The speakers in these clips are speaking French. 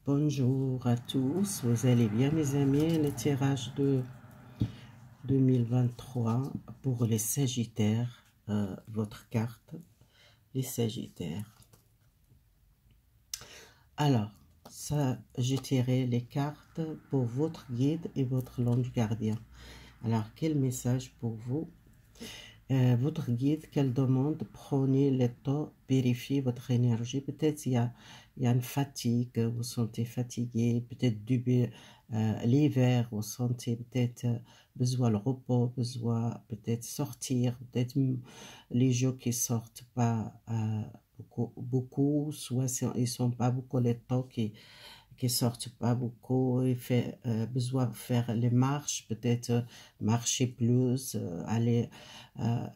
Bonjour à tous, vous allez bien mes amis? Le tirage de 2023 pour les Sagittaires, votre carte, les Sagittaires. Alors, ça, j'ai tiré les cartes pour votre guide et votre ange gardien. Alors, quel message pour vous? Votre guide, quelle demande? Prenez le temps, vérifiez votre énergie. Peut-être il y a une fatigue, vous sentez fatigué, peut-être l'hiver, vous sentez peut-être besoin de repos, besoin peut-être sortir, peut-être les jours qui sortent pas beaucoup, soit ils sont pas beaucoup les temps qui sortent pas beaucoup, il fait besoin de faire les marches, peut-être marcher plus, aller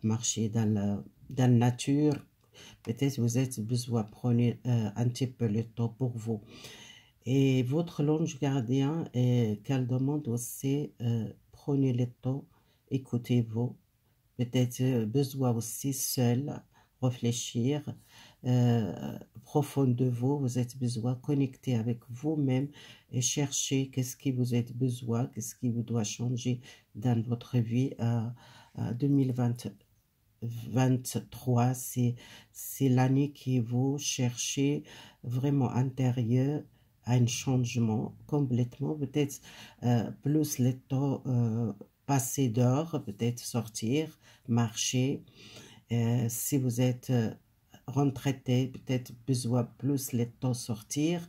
marcher dans la nature. Peut-être vous êtes besoin de prendre un petit peu le temps pour vous. Et votre ange gardien, qu'elle demande aussi, prenez le temps, écoutez-vous. Peut-être besoin aussi seul, réfléchir, profond de vous, vous êtes besoin de connecter avec vous-même et chercher qu'est-ce qui vous êtes besoin, qu'est-ce qui vous doit changer dans votre vie. 2023, c'est l'année qui vous cherchez vraiment intérieur à un changement complètement, peut-être plus le temps passer dehors, peut-être sortir, marcher. Si vous êtes retraité, peut-être besoin plus le temps sortir.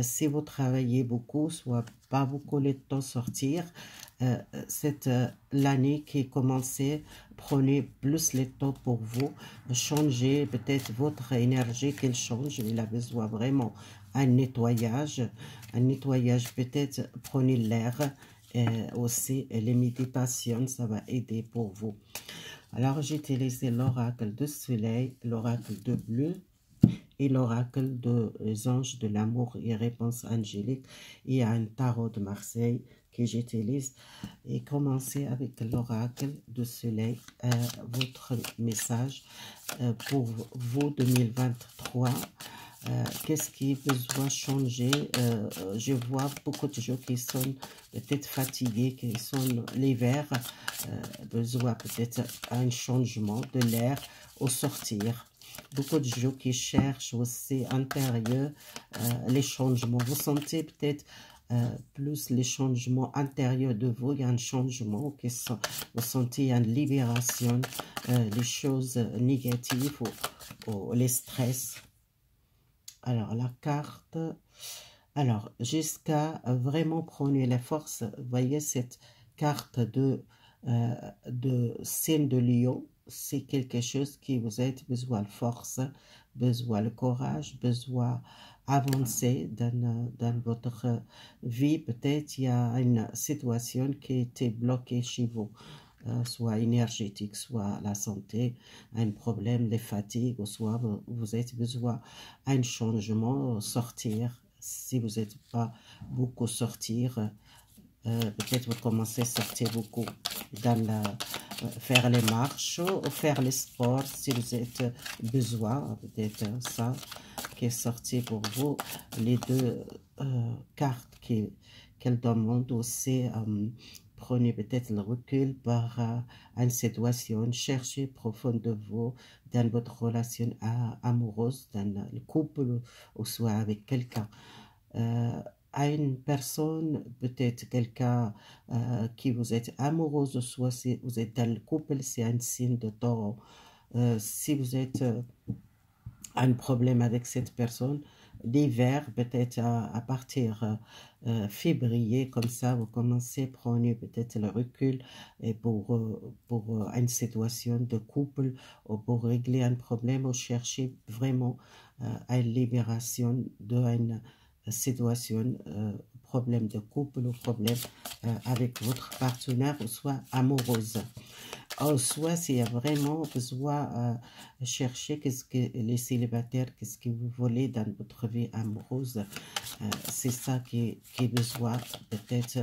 Si vous travaillez beaucoup, soit pas beaucoup le temps sortir. C'est l'année qui commençait, prenez plus le temps pour vous, changer peut-être votre énergie qu'elle change, il a besoin vraiment un nettoyage peut-être prenez l'air, aussi les méditations, ça va aider pour vous. Alors j'ai utilisé l'oracle de soleil, l'oracle de bleu et l'oracle des anges de l'amour et réponse angélique. Il y a un tarot de Marseille que j'utilise. Et commencez avec l'oracle de soleil, votre message pour vous 2023. Qu'est-ce qui besoin changer? Je vois beaucoup de gens qui sont peut-être fatigués, qui sont l'hiver, besoin peut-être un changement de l'air au sortir. Beaucoup de gens qui cherchent aussi intérieur les changements. Vous sentez peut-être plus les changements intérieurs de vous. Il y a un changement, vous sentez une libération, les choses négatives ou les stress. Alors, la carte, alors, jusqu'à vraiment prendre la force, voyez cette carte de signe de lion, c'est quelque chose qui vous a besoin de force, besoin de courage, besoin d'avancer dans votre vie. Peut-être il y a une situation qui était bloquée chez vous. Soit énergétique, soit la santé, un problème de fatigue, ou soit vous avez besoin d'un changement, sortir. Si vous n'êtes pas beaucoup sortir, peut-être vous commencez à sortir beaucoup faire les marches ou faire les sports si vous êtes besoin, peut-être ça qui est sorti pour vous. Les deux cartes qu'elle demande aussi, prenez peut-être le recul par une situation, cherchez profond de vous dans votre relation amoureuse, dans le couple ou soit avec quelqu'un. À une personne, peut-être quelqu'un qui vous êtes amoureuse, soit si vous êtes dans le couple, c'est un signe de taureau. Si vous êtes un problème avec cette personne, l'hiver, peut-être à partir février, comme ça, vous commencez à prendre peut-être le recul et pour une situation de couple ou pour régler un problème ou chercher vraiment une libération d'une situation, problème de couple ou problème avec votre partenaire ou soit amoureuse. Ou soit s'il y a vraiment besoin chercher qu'est-ce que les célibataires, qu'est-ce que vous voulez dans votre vie amoureuse, c'est ça qui est besoin, peut-être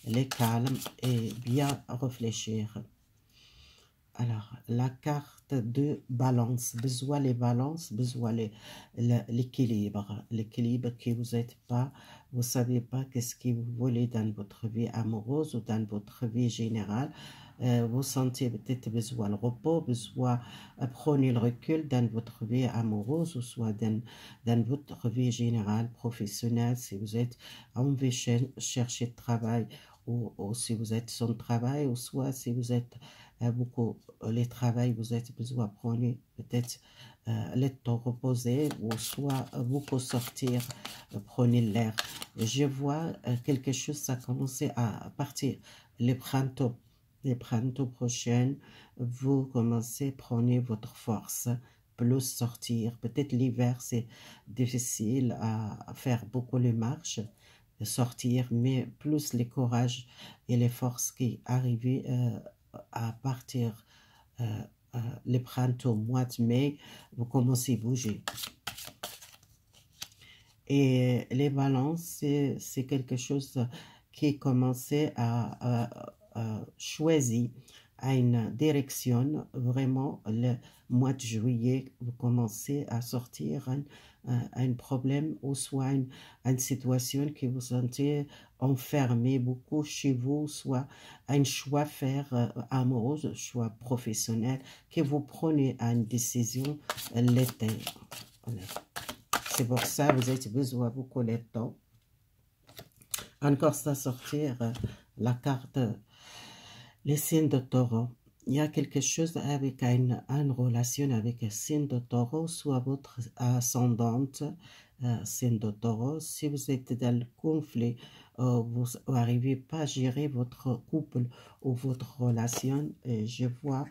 les calmes et bien réfléchir. Alors, la carte de balance, besoin les balances, besoin l'équilibre. L'équilibre que vous n'êtes pas, vous savez pas qu'est-ce que vous voulez dans votre vie amoureuse ou dans votre vie générale. Vous sentez peut-être besoin de repos, besoin prenez le recul dans votre vie amoureuse ou soit dans votre vie générale, professionnelle, si vous êtes envie de chercher de travail ou si vous êtes sans travail ou soit si vous êtes beaucoup les travail, vous êtes besoin de prendre peut-être le temps reposé ou soit beaucoup sortir, prenez l'air. Je vois quelque chose, ça a commencé à partir les printemps. Les printemps prochains, vous commencez à prendre votre force, plus sortir. Peut-être l'hiver, c'est difficile à faire beaucoup les marches, sortir, mais plus les courages et les forces qui arrivent à partir euh, le printemps, mois de mai, vous commencez à bouger. Et les balances, c'est quelque chose qui commençait à choisir à une direction. Vraiment, le mois de juillet, vous commencez à sortir un problème ou soit une situation qui vous sentez enfermé beaucoup chez vous, soit un choix faire amoureux, choix professionnel, que vous prenez une décision l'été. C'est pour ça que vous avez besoin de beaucoup de temps. Encore ça sortir la carte, les signes de taureau. Il y a quelque chose avec une relation avec un signe de taureau, soit votre ascendante, signe de taureau. Si vous êtes dans le conflit, vous n'arrivez pas à gérer votre couple ou votre relation, je vois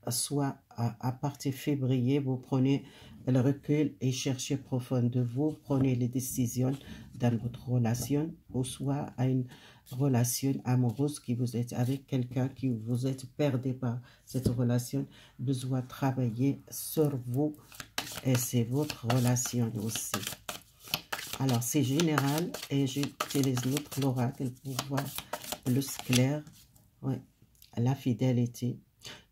soit à partir de février, vous prenez le recul et cherchez profond de vous, prenez les décisions dans votre relation, ou soit à une relation amoureuse qui vous êtes avec quelqu'un qui vous êtes perdu par cette relation, besoin de travailler sur vous et c'est votre relation aussi. Alors c'est général et j'utilise notre l'oracle pour voir plus clair. Ouais. La fidélité.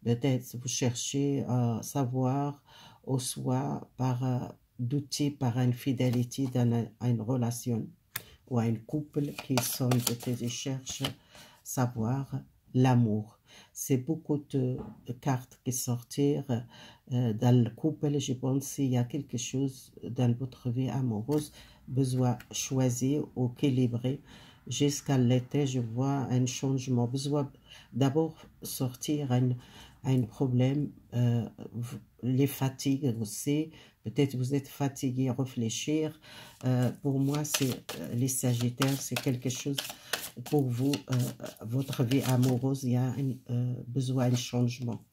Peut-être vous cherchez à savoir ou soit par douter par une fidélité dans une relation ou un couple qui sont peut-être cherchent savoir l'amour. C'est beaucoup de cartes qui sortirent dans le couple. Je pense qu'il y a quelque chose dans votre vie amoureuse besoin choisir ou équilibrer. Jusqu'à l'été, je vois un changement. Besoin d'abord sortir un problème, les fatigues aussi. Peut-être vous êtes fatigué, réfléchir. Pour moi, c'est les Sagittaires, c'est quelque chose pour vous, votre vie amoureuse, il y a besoin de changement.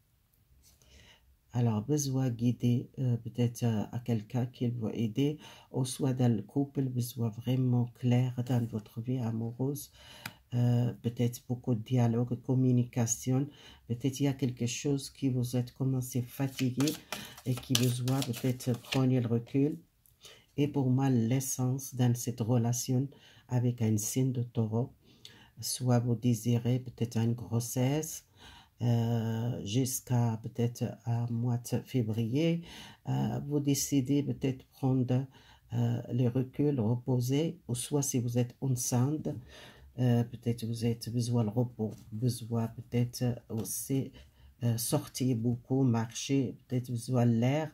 Alors, besoin guider peut-être à quelqu'un qui va aider, ou soit dans le couple, besoin vraiment clair dans votre vie amoureuse. Peut-être beaucoup de dialogue, de communication. Peut-être il y a quelque chose qui vous êtes commencé fatigué et qui besoin peut-être prendre le recul. Et pour moi, l'essence dans cette relation avec un signe de taureau, soit vous désirez peut-être une grossesse, jusqu'à peut-être à mois de février, vous décidez peut-être prendre le recul, reposer, ou soit si vous êtes enceinte, peut-être vous avez besoin de repos, besoin peut-être aussi sortir beaucoup, marcher, peut-être besoin de l'air,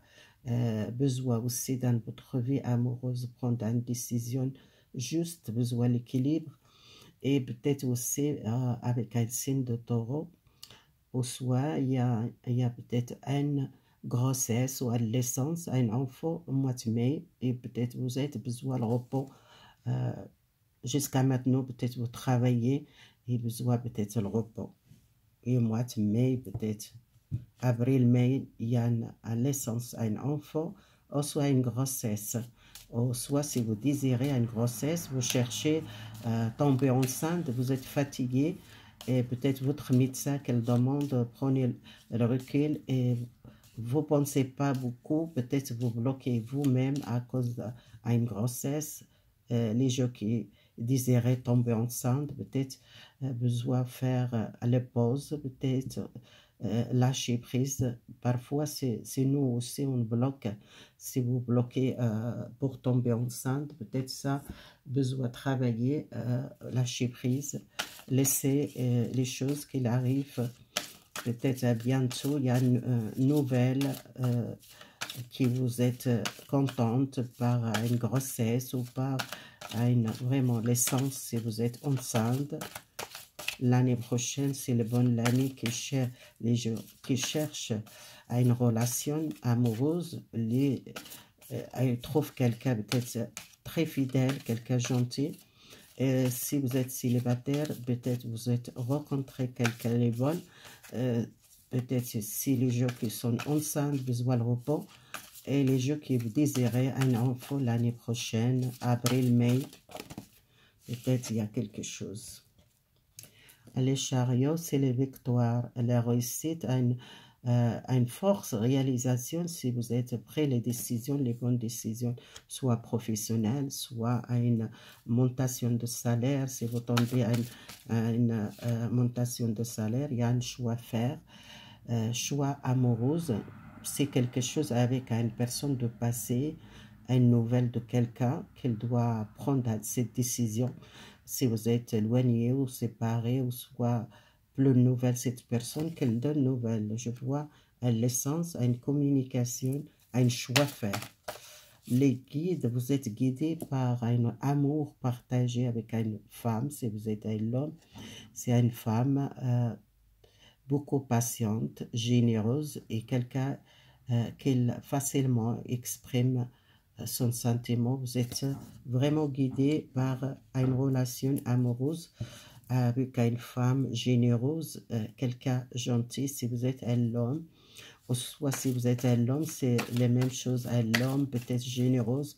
besoin aussi dans votre vie amoureuse prendre une décision juste, besoin de l'équilibre, et peut-être aussi avec un signe de taureau, ou soit il y a peut-être une grossesse ou adolescence, un enfant au mois de mai, et peut-être vous avez besoin de repos. Jusqu'à maintenant, peut-être vous travaillez et besoin peut-être le repos. Et au mois de mai, peut-être avril, mai, il y a une adolescence, un enfant, ou soit une grossesse. Ou soit si vous désirez une grossesse, vous cherchez tomber enceinte, vous êtes fatigué, et peut-être votre médecin qu'elle demande, prenez le recul et vous ne pensez pas beaucoup, peut-être vous bloquez vous-même à cause d'une grossesse. Les gens qui désiraient tomber enceinte, peut-être besoin de faire la pause, peut-être lâcher prise. Parfois, c'est nous aussi, on bloque. Si vous bloquez pour tomber enceinte, peut-être ça, besoin de travailler, lâcher prise, laisser les choses qui arrivent. Peut-être bientôt, il y a une nouvelle qui vous êtes contente par une grossesse ou par vraiment l'essence si vous êtes enceinte. L'année prochaine, c'est la bonne année les gens qui cherchent à une relation amoureuse, ils trouvent quelqu'un peut-être très fidèle, quelqu'un gentil. Et si vous êtes célibataire, peut-être vous êtes rencontré quelqu'un de bon. Peut-être si les gens qui sont enceintes besoin de repos et les gens qui désirent un enfant l'année prochaine, avril, mai, peut-être il y a quelque chose. Les chariots, c'est les victoires. La réussite a une force réalisation si vous êtes prêt les décisions, les bonnes décisions, soit professionnelles, soit à une montation de salaire. Si vous tombez à une montation de salaire, il y a un choix à faire. Choix amoureuse, c'est quelque chose avec une personne de passé, une nouvelle de quelqu'un qu'elle doit prendre cette décision. Si vous êtes éloigné ou séparé ou soit plus nouvelle cette personne, qu'elle donne nouvelle. Je vois à l'essence, à une communication, à un choix à faire. Les guides, vous êtes guidés par un amour partagé avec une femme, si vous êtes un homme, c'est une femme beaucoup patiente, généreuse et quelqu'un qui facilement exprime son sentiment. Vous êtes vraiment guidé par une relation amoureuse avec une femme généreuse, quelqu'un gentil. Si vous êtes un homme, ou soit si vous êtes un homme, c'est la même chose. Un homme peut-être généreuse,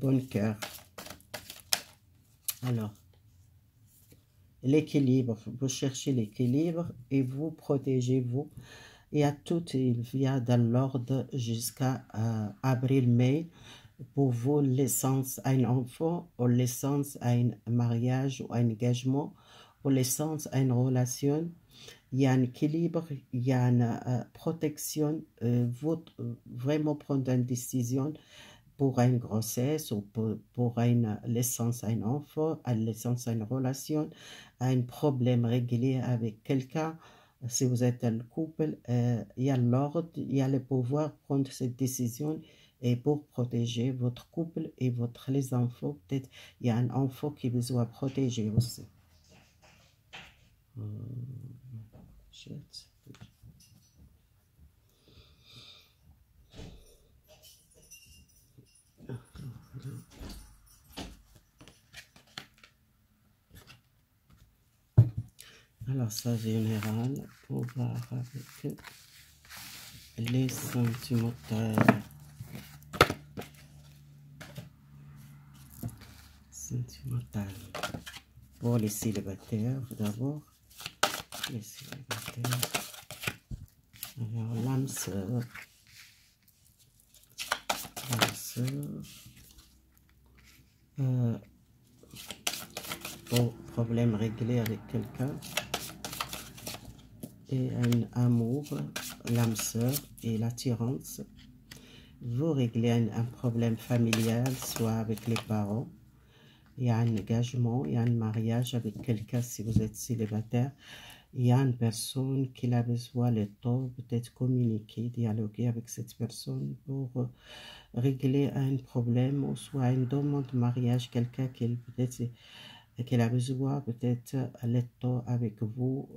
bon cœur. Alors, l'équilibre, vous cherchez l'équilibre et vous protégez-vous. Et à tout, il vient dans l'ordre jusqu'à avril-mai. Pour vous, l'essence à un enfant, ou l'essence à un mariage ou un engagement, ou l'essence à une relation, il y a un équilibre, il y a une protection. Vous vraiment prendre une décision pour une grossesse ou pour l'essence à un enfant, à l'essence à une relation, à un problème réglé avec quelqu'un. Si vous êtes un couple, il y a l'ordre, il y a le pouvoir de prendre cette décision et pour protéger votre couple et les enfants. Peut-être il y a un enfant qui besoin protéger aussi. Alors ça général, pour voir avec les sentimentales. Pour les célibataires d'abord. Les célibataires. Alors l'âme sœur. Pour problème réglé avec quelqu'un. Et un amour, l'âme sœur et l'attirance. Vous réglez un problème familial, soit avec les parents. Il y a un engagement, il y a un mariage avec quelqu'un si vous êtes célibataire. Il y a une personne qui a besoin de temps, peut-être communiquer, dialoguer avec cette personne pour régler un problème ou soit une demande de mariage, quelqu'un qui peut-être qu'elle a besoin peut-être le temps avec vous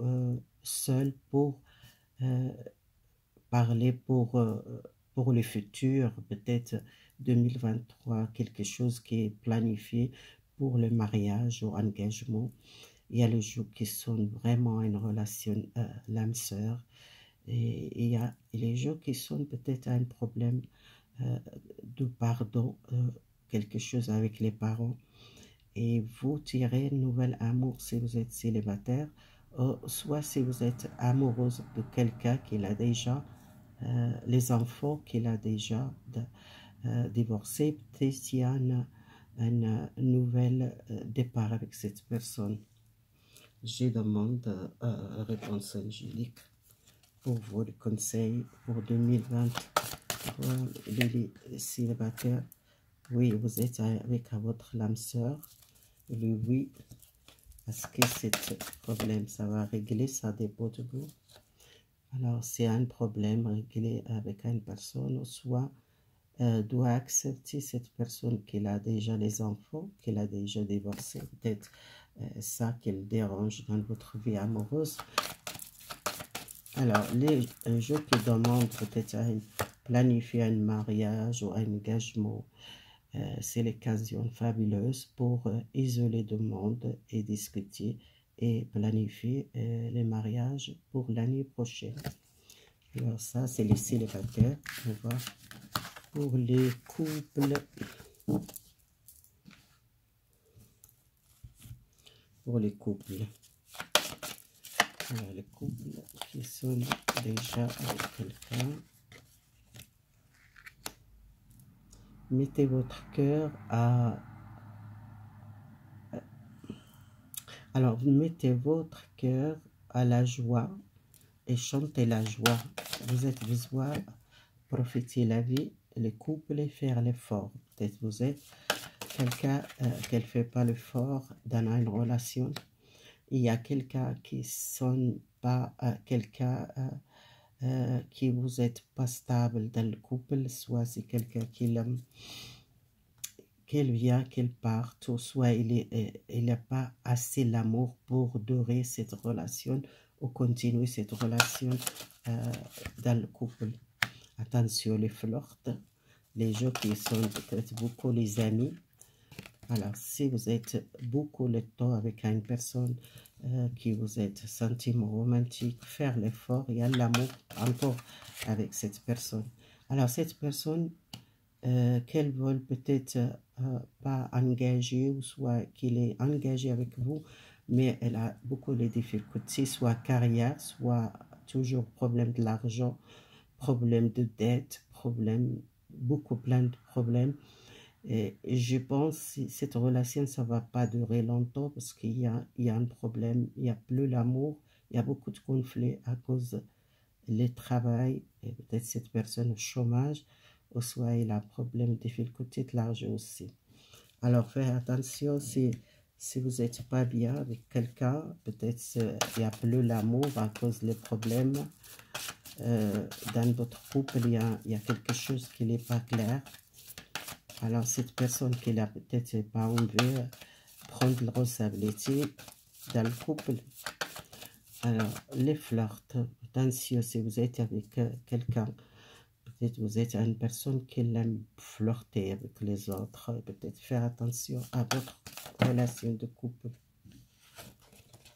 seul pour parler pour le futur, peut-être 2023, quelque chose qui est planifié pour le mariage ou engagement. Il y a les jours qui sont vraiment une relation l'âme sœur et il y a les jours qui sont peut-être un problème de pardon, quelque chose avec les parents et vous tirez un nouvel amour si vous êtes célibataire, soit si vous êtes amoureuse de quelqu'un qui a déjà les enfants qu'il a déjà divorcé, peut-être il y a un nouvel départ avec cette personne. Je demande réponse angélique. pour vous le conseil pour 2023, les célibataires. Oui, vous êtes avec votre âme sœur. Oui, parce que ce problème, ça va régler, ça dépend de vous. Alors, c'est un problème réglé avec une personne, soit doit accepter cette personne qui a déjà les enfants, qui a déjà divorcé, peut-être ça qui le dérange dans votre vie amoureuse. Alors, les gens qui demandent peut-être à planifier un mariage ou un engagement, c'est l'occasion fabuleuse pour isoler le monde et discuter et planifier les mariages pour l'année prochaine. Alors ça, c'est les célibataires. On va pour les couples. Pour les couples. Alors, les couples qui sont déjà avec quelqu'un. Mettez votre cœur à... Alors, mettez votre cœur à la joie et chantez la joie. Vous êtes visuel, profitez la vie, les couples et faire l'effort. Peut-être vous êtes quelqu'un qui ne fait pas l'effort dans une relation. Il y a quelqu'un qui sonne pas, quelqu'un qui vous êtes pas stable dans le couple, soit c'est quelqu'un qui l'aime, qu'elle vient, qu'elle parte, ou soit il n'a pas assez l'amour pour durer cette relation ou continuer cette relation dans le couple. Attention les flirts, les gens qui sont peut-être beaucoup les amis. Alors, si vous êtes beaucoup le temps avec une personne qui vous êtes sentiment romantique, faire l'effort, il y a l'amour encore avec cette personne. Alors, cette personne qu'elle veut peut-être pas engager ou soit qu'il est engagé avec vous, mais elle a beaucoup de difficultés, soit carrière, soit toujours problème de l'argent, problème de dette, problème, beaucoup plein de problèmes. Et je pense que cette relation, ça va pas durer longtemps parce qu'il y a un problème, il n'y a plus l'amour, il y a beaucoup de conflits à cause du travail et peut-être cette personne au chômage, ou soit il a un problème, difficulté de l'argent aussi. Alors, faites attention si vous n'êtes pas bien avec quelqu'un, peut-être il n'y a plus l'amour à cause des problèmes. Dans votre couple, il y a quelque chose qui n'est pas clair. Alors, cette personne qui n'a peut-être pas envie prendre la responsabilité dans le couple. Alors, les flirts, attention si vous êtes avec quelqu'un, peut-être vous êtes une personne qui aime flirter avec les autres, peut-être faire attention à votre relation de couple.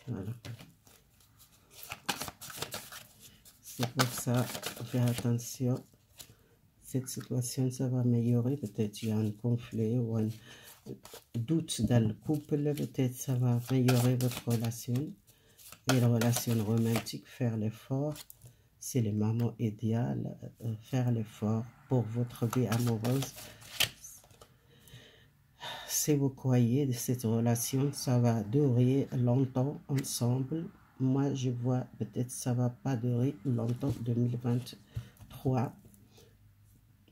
Voilà. C'est pour ça, faire attention. Cette situation, ça va améliorer. Peut-être il y a un conflit ou un doute dans le couple. Peut-être ça va améliorer votre relation. Et la relation romantique, faire l'effort. C'est le moment idéal. Faire l'effort pour votre vie amoureuse. Si vous croyez que cette relation, ça va durer longtemps ensemble. Moi, je vois peut-être ça va pas durer longtemps, 2023.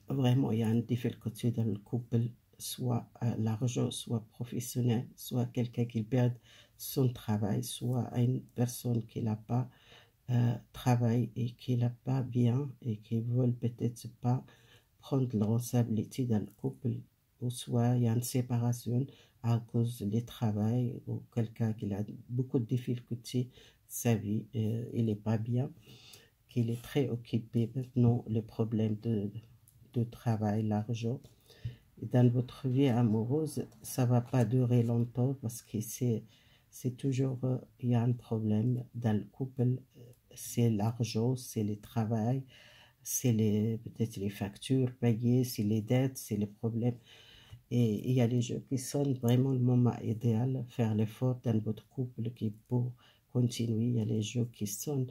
Vraiment, il y a une difficulté dans le couple, soit l'argent, soit professionnel, soit quelqu'un qui perd son travail, soit une personne qui n'a pas travail et qui n'a pas bien et qui ne veut peut-être pas prendre la responsabilité dans le couple, ou soit il y a une séparation à cause du travail, ou quelqu'un qui a beaucoup de difficultés dans sa vie, il n'est pas bien, qu'il est très occupé maintenant, le problème de travail, l'argent. Dans votre vie amoureuse, ça va pas durer longtemps parce que c'est toujours, il y a un problème dans le couple, c'est l'argent, c'est le travail, c'est peut-être les factures payées, c'est les dettes, c'est les problèmes. Et il y a des gens qui sont vraiment le moment idéal, faire l'effort dans votre couple qui pour continuer. Il y a les gens qui sont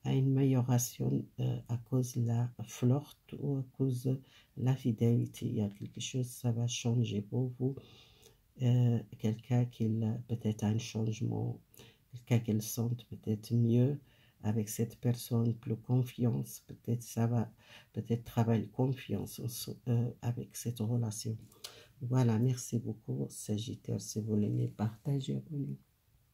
à une amélioration à cause de la flirte ou à cause de la fidélité. Il y a quelque chose, ça va changer pour vous. Quelqu'un qui peut-être a un changement, quelqu'un qui le sente peut-être mieux avec cette personne, plus confiance, peut-être ça va, peut-être travailler confiance avec cette relation. Voilà, merci beaucoup, Sagittaire, si vous voulez partager.